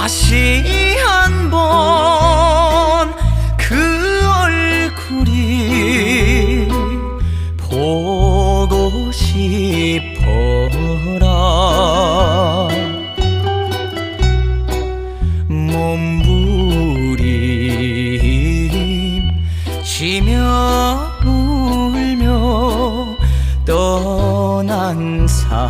다시 한번 그 얼굴이 보고 싶어라. 몸부림치며 울며 떠난 사람아,